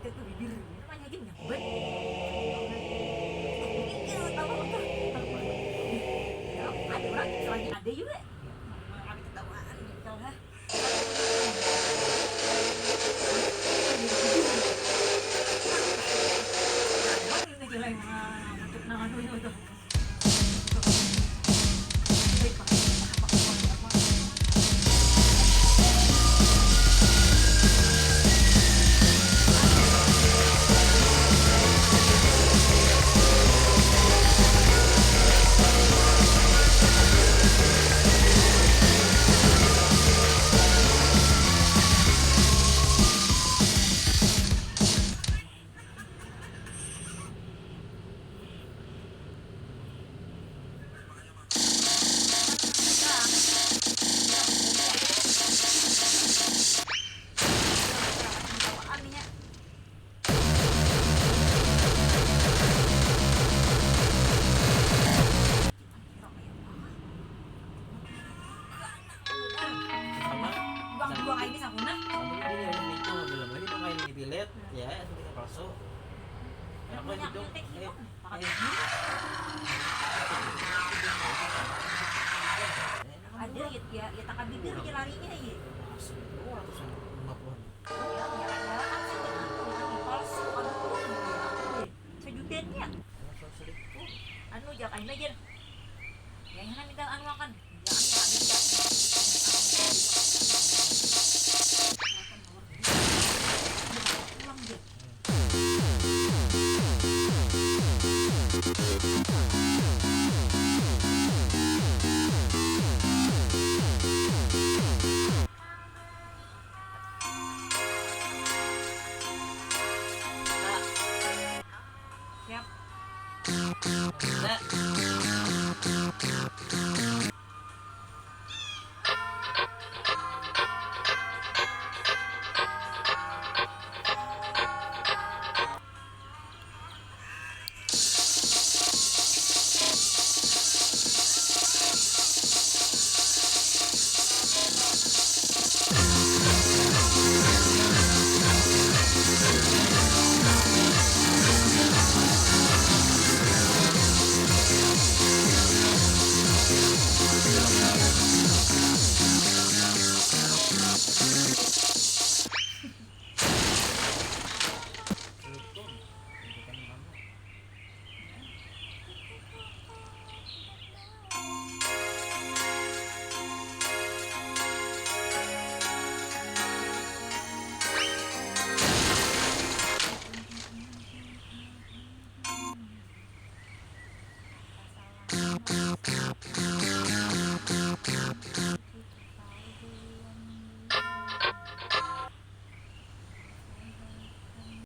kita tuh bibir namanya aja nyabet tahu tuh ada orang selagi ada juga kami ketawaan gitu lah untuk nangan itu dua kali ini sakuna ini yang itu belum lagi tuh kain dipilet ya kita palsu aku itu ada ya takkan bibir aja larinya ya ratusan 50-an palsu sejudennya anu jak aing aja yang minta anu makan